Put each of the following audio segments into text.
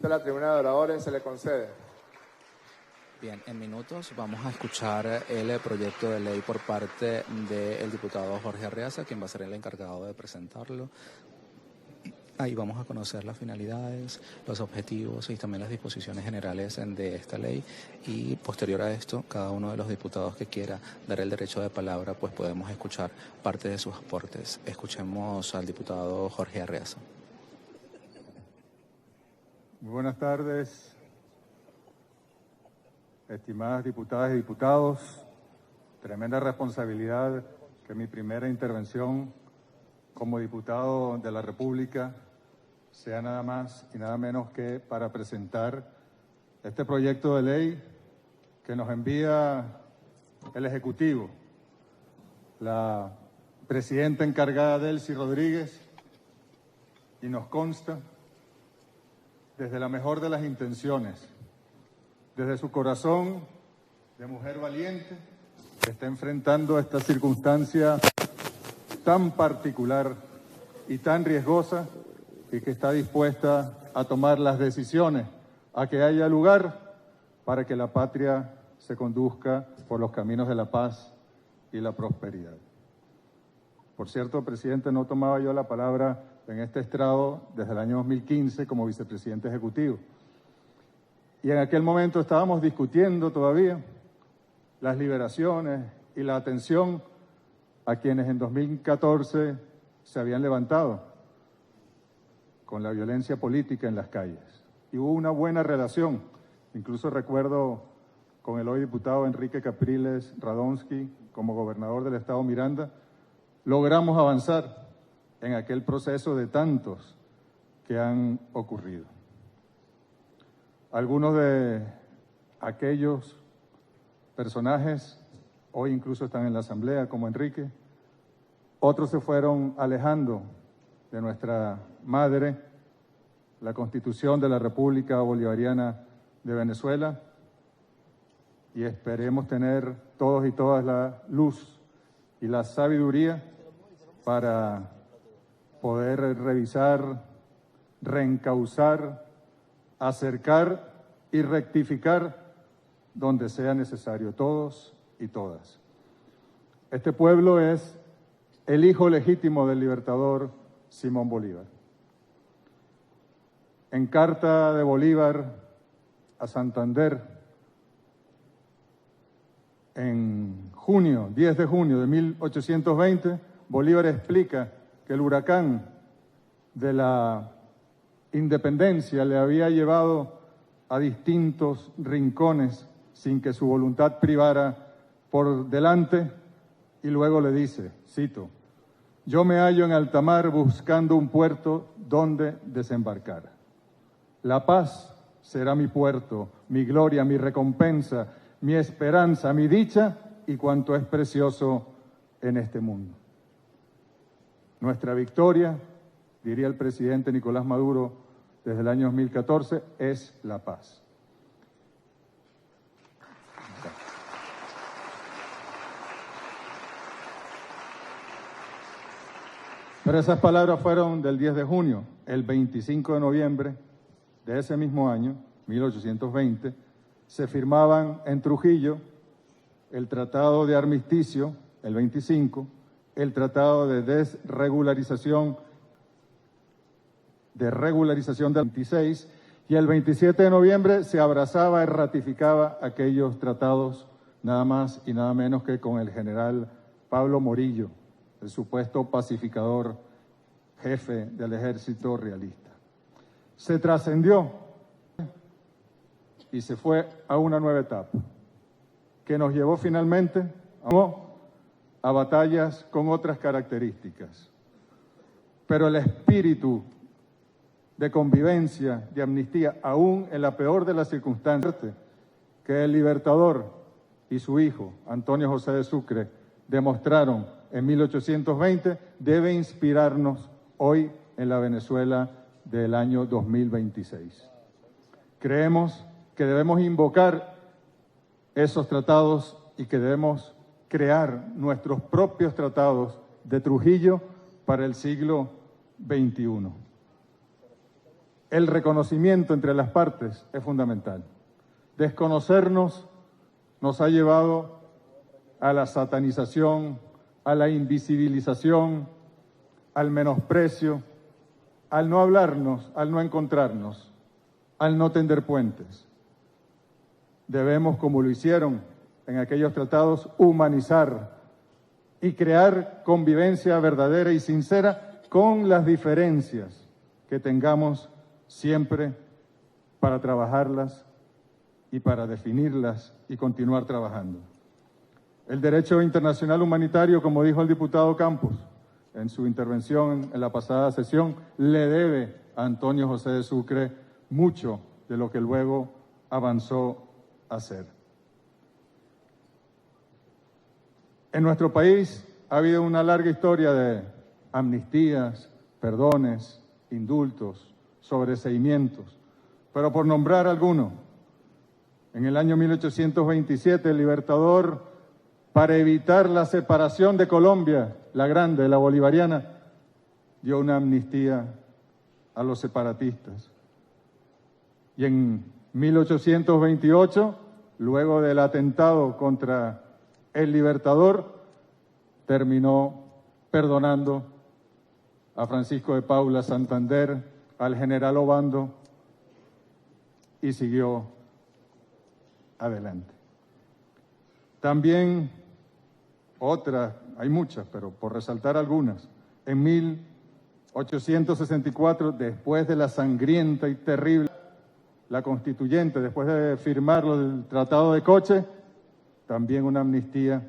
De la tribuna de oradores se le concede. Bien, en minutos vamos a escuchar el proyecto de ley por parte del diputado Jorge Arreaza, quien va a ser el encargado de presentarlo. Ahí vamos a conocer las finalidades, los objetivos y también las disposiciones generales de esta ley, y posterior a esto, cada uno de los diputados que quiera dar el derecho de palabra, pues podemos escuchar parte de sus aportes. Escuchemos al diputado Jorge Arreaza. Muy buenas tardes, estimadas diputadas y diputados. Tremenda responsabilidad que mi primera intervención como diputado de la República sea nada más y nada menos que para presentar este proyecto de ley que nos envía el Ejecutivo, la presidenta encargada Delcy Rodríguez, y nos consta desde la mejor de las intenciones, desde su corazón de mujer valiente que está enfrentando esta circunstancia tan particular y tan riesgosa, y que está dispuesta a tomar las decisiones a que haya lugar para que la patria se conduzca por los caminos de la paz y la prosperidad. Por cierto, presidente, no tomaba yo la palabra en este estrado desde el año 2015 como vicepresidente ejecutivo. Y en aquel momento estábamos discutiendo todavía las liberaciones y la atención a quienes en 2014 se habían levantado con la violencia política en las calles. Y hubo una buena relación, incluso recuerdo con el hoy diputado Enrique Capriles Radonsky como gobernador del estado Miranda, logramos avanzar en aquel proceso de tantos que han ocurrido. Algunos de aquellos personajes hoy incluso están en la Asamblea, como Enrique. Otros se fueron alejando de nuestra madre, la Constitución de la República Bolivariana de Venezuela, y esperemos tener todos y todas la luz y la sabiduría para poder revisar, reencauzar, acercar y rectificar donde sea necesario, todos y todas. Este pueblo es el hijo legítimo del libertador Simón Bolívar. En carta de Bolívar a Santander, en junio, 10 de junio de 1820, Bolívar explica que el huracán de la independencia le había llevado a distintos rincones sin que su voluntad privara por delante, y luego le dice, cito, «Yo me hallo en alta mar buscando un puerto donde desembarcar. La paz será mi puerto, mi gloria, mi recompensa, mi esperanza, mi dicha y cuanto es precioso en este mundo». Nuestra victoria, diría el presidente Nicolás Maduro desde el año 2014, es la paz. Pero esas palabras fueron del 10 de junio. El 25 de noviembre de ese mismo año, 1820, se firmaban en Trujillo el Tratado de Armisticio, el 25, el Tratado de Desregularización del 26, y el 27 de noviembre se abrazaba y ratificaba aquellos tratados nada más y nada menos que con el general Pablo Morillo, el supuesto pacificador jefe del ejército realista. Se trascendió y se fue a una nueva etapa, que nos llevó finalmente a batallas con otras características. Pero el espíritu de convivencia, de amnistía, aún en la peor de las circunstancias, que el Libertador y su hijo, Antonio José de Sucre, demostraron en 1820, debe inspirarnos hoy en la Venezuela del año 2026. Creemos que debemos invocar esos tratados y que debemos crear nuestros propios tratados de Trujillo para el siglo XXI. el reconocimiento entre las partes es fundamental. Desconocernos nos ha llevado a la satanización, a la invisibilización, al menosprecio, al no hablarnos, al no encontrarnos, al no tender puentes. Debemos, como lo hicieron en aquellos tratados, humanizar y crear convivencia verdadera y sincera con las diferencias que tengamos siempre para trabajarlas y para definirlas y continuar trabajando. El derecho internacional humanitario, como dijo el diputado Campos en su intervención en la pasada sesión, le debe a Antonio José de Sucre mucho de lo que luego avanzó a hacer. En nuestro país ha habido una larga historia de amnistías, perdones, indultos, sobreseimientos, pero por nombrar alguno, en el año 1827 el Libertador, para evitar la separación de Colombia, la grande, la bolivariana, dio una amnistía a los separatistas. Y en 1828, luego del atentado contra el Libertador, terminó perdonando a Francisco de Paula Santander, al general Obando, y siguió adelante. También otras, hay muchas, pero por resaltar algunas, en 1864, después de la sangrienta y terrible, la constituyente, después de firmar el Tratado de Coche, también una amnistía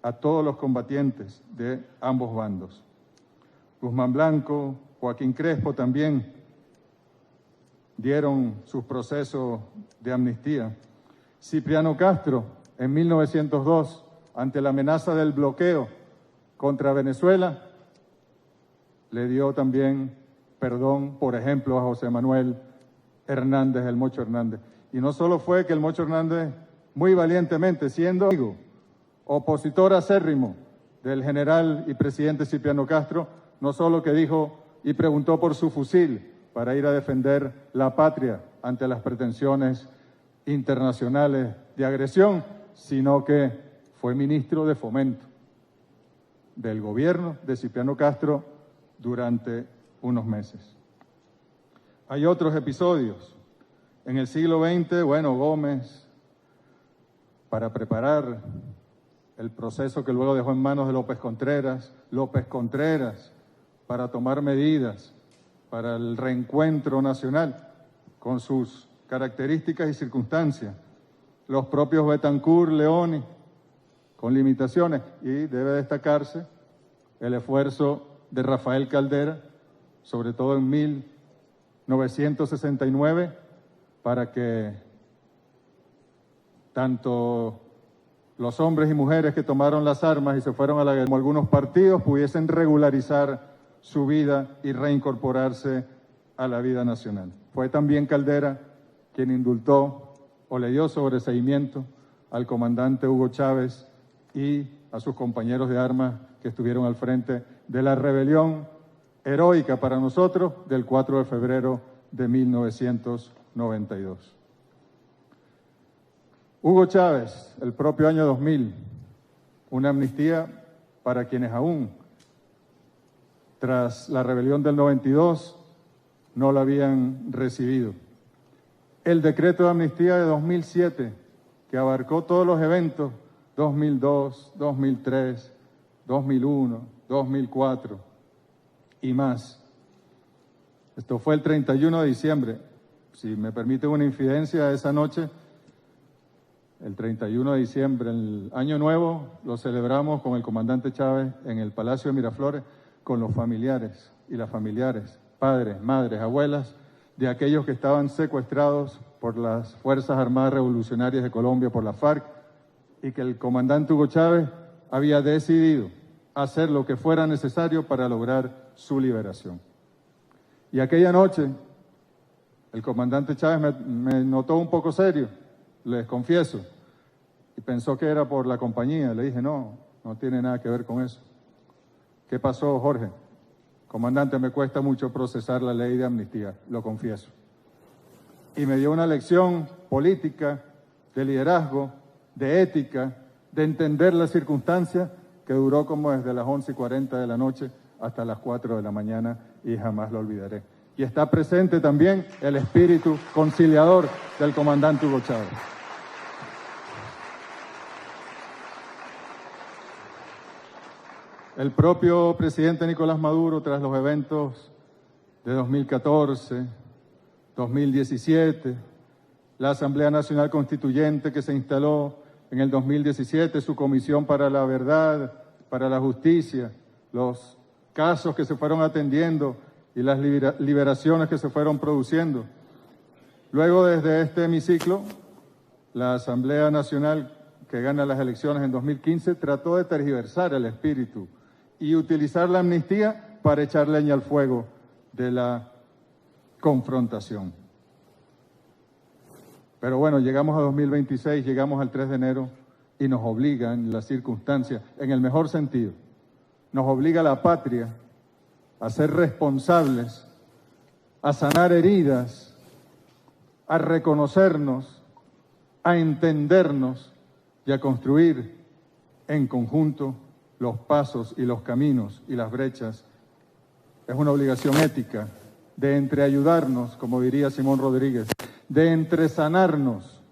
a todos los combatientes de ambos bandos. Guzmán Blanco, Joaquín Crespo también dieron sus procesos de amnistía. Cipriano Castro, en 1902, ante la amenaza del bloqueo contra Venezuela, le dio también perdón, por ejemplo, a José Manuel Hernández, el Mocho Hernández. Y no solo fue que el Mocho Hernández, muy valientemente, siendo amigo, opositor acérrimo del general y presidente Cipriano Castro, no solo que dijo y preguntó por su fusil para ir a defender la patria ante las pretensiones internacionales de agresión, sino que fue ministro de Fomento del gobierno de Cipriano Castro durante unos meses. Hay otros episodios. En el siglo XX, Gómez, para preparar el proceso que luego dejó en manos de López Contreras, para tomar medidas para el reencuentro nacional con sus características y circunstancias. Los propios Betancourt, Leoni, con limitaciones, y debe destacarse el esfuerzo de Rafael Caldera, sobre todo en 1969, para que tanto los hombres y mujeres que tomaron las armas y se fueron a la guerra, como algunos partidos, pudiesen regularizar su vida y reincorporarse a la vida nacional. Fue también Caldera quien indultó o le dio sobreseimiento al comandante Hugo Chávez y a sus compañeros de armas que estuvieron al frente de la rebelión heroica para nosotros del 4 de febrero de 1992. Hugo Chávez, el propio año 2000, una amnistía para quienes aún, tras la rebelión del 92, no la habían recibido. El decreto de amnistía de 2007, que abarcó todos los eventos, 2002, 2003, 2001, 2004 y más. Esto fue el 31 de diciembre. Si me permiten una infidencia, esa noche, el 31 de diciembre, el Año Nuevo, lo celebramos con el comandante Chávez en el Palacio de Miraflores, con los familiares y las familiares, padres, madres, abuelas, de aquellos que estaban secuestrados por las Fuerzas Armadas Revolucionarias de Colombia, por la FARC, y que el comandante Hugo Chávez había decidido hacer lo que fuera necesario para lograr su liberación. Y aquella noche, el comandante Chávez me notó un poco serio, les confieso, y pensó que era por la compañía. Le dije, no tiene nada que ver con eso. ¿Qué pasó, Jorge? Comandante, me cuesta mucho procesar la ley de amnistía, lo confieso. y me dio una lección política, de liderazgo, de ética, de entender las circunstancias, que duró como desde las 11:40 de la noche hasta las 4 de la mañana y jamás lo olvidaré. Y está presente también el espíritu conciliador del comandante Hugo Chávez. El propio presidente Nicolás Maduro, tras los eventos de 2014, 2017, la Asamblea Nacional Constituyente que se instaló en el 2017, su Comisión para la Verdad, para la Justicia, los casos que se fueron atendiendo y las liberaciones que se fueron produciendo. Luego, desde este hemiciclo, la Asamblea Nacional que gana las elecciones en 2015 trató de tergiversar el espíritu y utilizar la amnistía para echar leña al fuego de la confrontación. Pero bueno, llegamos a 2026, llegamos al 3 de enero y nos obligan las circunstancias, en el mejor sentido, nos obliga la patria a ser responsables, a sanar heridas, a reconocernos, a entendernos y a construir en conjunto los pasos y los caminos y las brechas. Es una obligación ética de entreayudarnos, como diría Simón Rodríguez, de entresanarnos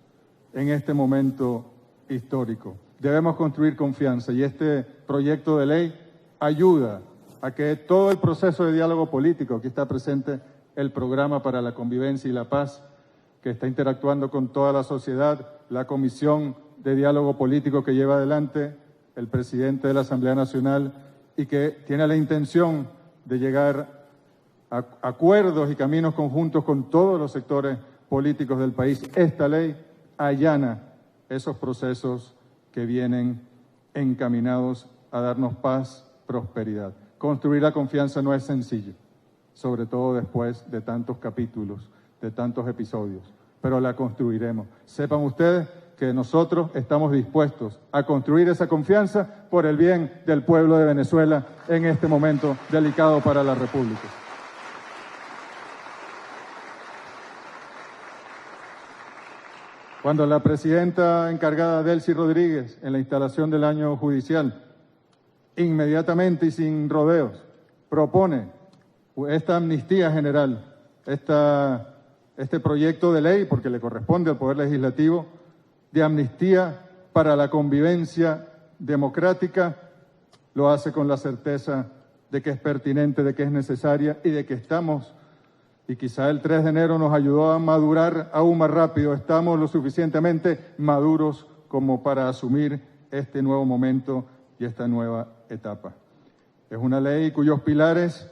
en este momento histórico. Debemos construir confianza y este proyecto de ley ayuda a que todo el proceso de diálogo político, aquí está presente el Programa para la Convivencia y la Paz, que está interactuando con toda la sociedad, la Comisión de Diálogo Político que lleva adelante el presidente de la Asamblea Nacional y que tiene la intención de llegar a acuerdos y caminos conjuntos con todos los sectores políticos del país. Esta ley allana esos procesos que vienen encaminados a darnos paz, prosperidad. Construir la confianza no es sencillo, sobre todo después de tantos capítulos, de tantos episodios, pero la construiremos. Sepan ustedes que nosotros estamos dispuestos a construir esa confianza por el bien del pueblo de Venezuela en este momento delicado para la República. Cuando la presidenta encargada Delcy Rodríguez, en la instalación del año judicial, inmediatamente y sin rodeos, propone esta amnistía general, este proyecto de ley, porque le corresponde al Poder Legislativo, de amnistía para la convivencia democrática, lo hace con la certeza de que es pertinente, de que es necesaria y de que estamos, y quizá el 3 de enero nos ayudó a madurar aún más rápido, estamos lo suficientemente maduros como para asumir este nuevo momento y esta nueva etapa. Es una ley cuyos pilares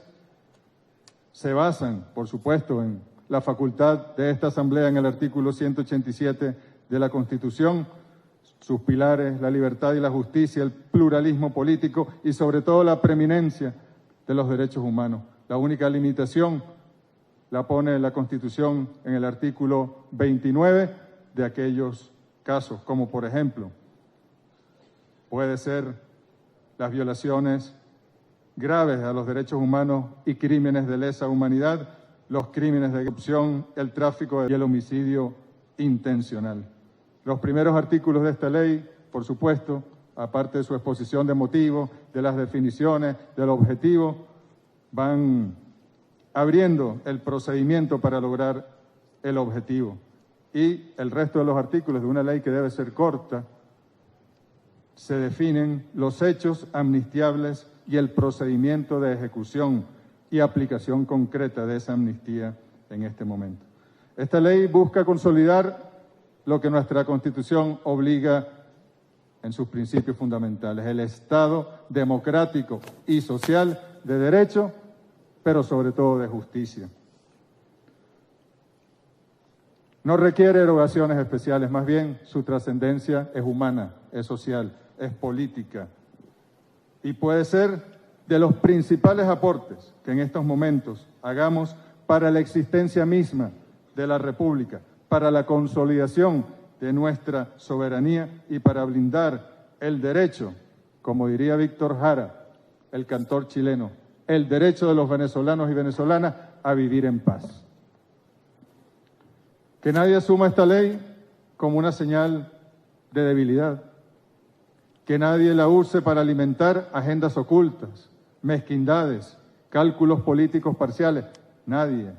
se basan, por supuesto, en la facultad de esta Asamblea en el artículo 187 de la Constitución, sus pilares, la libertad y la justicia, el pluralismo político y sobre todo la preeminencia de los derechos humanos. La única limitación la pone la Constitución en el artículo 29 de aquellos casos, como por ejemplo, puede ser las violaciones graves a los derechos humanos y crímenes de lesa humanidad, los crímenes de corrupción, el tráfico y el homicidio intencional. Los primeros artículos de esta ley, por supuesto, aparte de su exposición de motivos, de las definiciones, del objetivo, van abriendo el procedimiento para lograr el objetivo. Y el resto de los artículos de una ley que debe ser corta, se definen los hechos amnistiables y el procedimiento de ejecución y aplicación concreta de esa amnistía en este momento. Esta ley busca consolidar lo que nuestra Constitución obliga en sus principios fundamentales, el Estado democrático y social de derecho, pero sobre todo de justicia. No requiere erogaciones especiales, más bien su trascendencia es humana, es social, es política y puede ser de los principales aportes que en estos momentos hagamos para la existencia misma de la República, para la consolidación de nuestra soberanía y para blindar el derecho, como diría Víctor Jara, el cantor chileno, el derecho de los venezolanos y venezolanas a vivir en paz. Que nadie asuma esta ley como una señal de debilidad. Que nadie la use para alimentar agendas ocultas, mezquindades, cálculos políticos parciales. Nadie.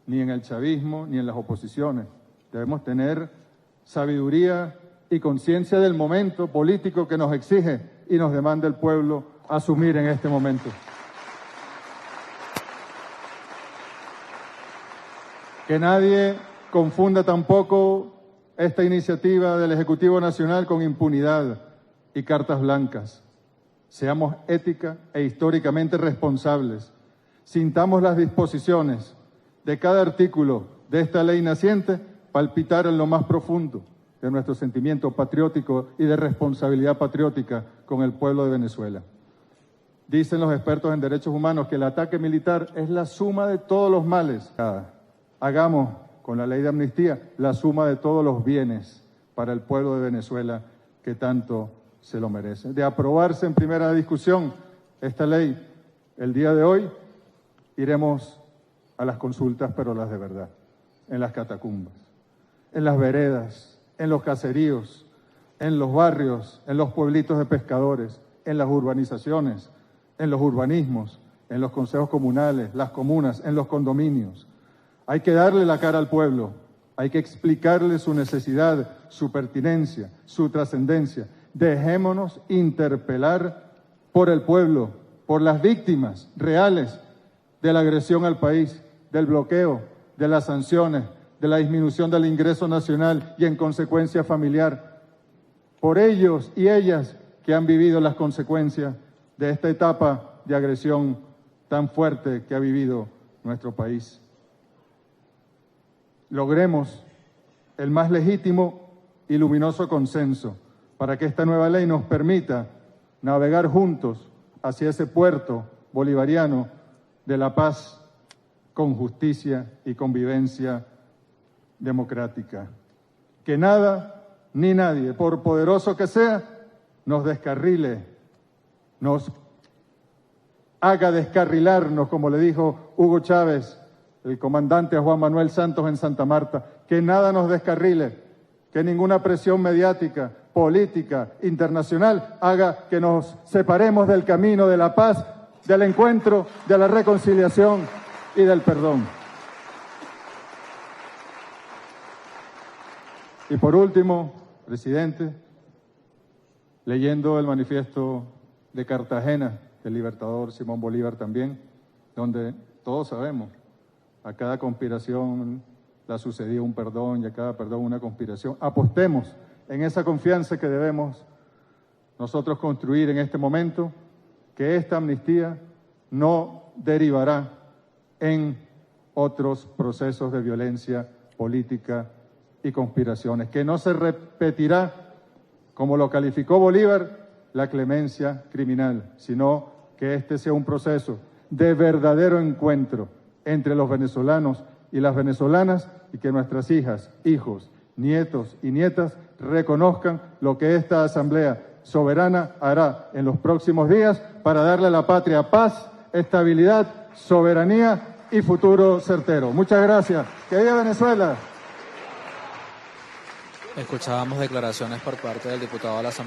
Ni en el chavismo, ni en las oposiciones. Debemos tener sabiduría y conciencia del momento político que nos exige y nos demanda el pueblo asumir en este momento. Que nadie confunda tampoco esta iniciativa del Ejecutivo Nacional con impunidad y cartas blancas. Seamos ética e históricamente responsables. Sintamos las disposiciones de cada artículo de esta ley naciente palpitar en lo más profundo de nuestro sentimiento patriótico y de responsabilidad patriótica con el pueblo de Venezuela. Dicen los expertos en derechos humanos que el ataque militar es la suma de todos los males. Hagamos con la ley de amnistía la suma de todos los bienes para el pueblo de Venezuela que tanto se lo merece. De aprobarse en primera discusión esta ley el día de hoy, iremos a las consultas, pero las de verdad, en las catacumbas, en las veredas, en los caseríos, en los barrios, en los pueblitos de pescadores, en las urbanizaciones, en los urbanismos, en los consejos comunales, las comunas, en los condominios. Hay que darle la cara al pueblo, hay que explicarle su necesidad, su pertinencia, su trascendencia. Dejémonos interpelar por el pueblo, por las víctimas reales de la agresión al país, del bloqueo, de las sanciones, de la disminución del ingreso nacional y en consecuencia familiar. Por ellos y ellas que han vivido las consecuencias de esta etapa de agresión tan fuerte que ha vivido nuestro país. Logremos el más legítimo y luminoso consenso para que esta nueva ley nos permita navegar juntos hacia ese puerto bolivariano de la paz con justicia y convivencia democrática. Que nada ni nadie, por poderoso que sea, nos descarrile, nos haga descarrilarnos, como le dijo Hugo Chávez, el comandante a Juan Manuel Santos en Santa Marta. Que nada nos descarrile, que ninguna presión mediática, política, internacional haga que nos separemos del camino de la paz, del encuentro, de la reconciliación y del perdón. Y por último, presidente, leyendo el manifiesto de Cartagena, del libertador Simón Bolívar también, donde todos sabemos, a cada conspiración le sucedía un perdón y a cada perdón una conspiración. Apostemos en esa confianza que debemos nosotros construir en este momento, que esta amnistía no derivará en otros procesos de violencia política y conspiraciones, que no se repetirá, como lo calificó Bolívar, la clemencia criminal, sino que este sea un proceso de verdadero encuentro entre los venezolanos y las venezolanas y que nuestras hijas, hijos, nietos y nietas reconozcan lo que esta Asamblea Soberana hará en los próximos días para darle a la patria paz, estabilidad, soberanía y futuro certero. Muchas gracias. ¡Que viva Venezuela! Escuchábamos declaraciones por parte del diputado de la Asamblea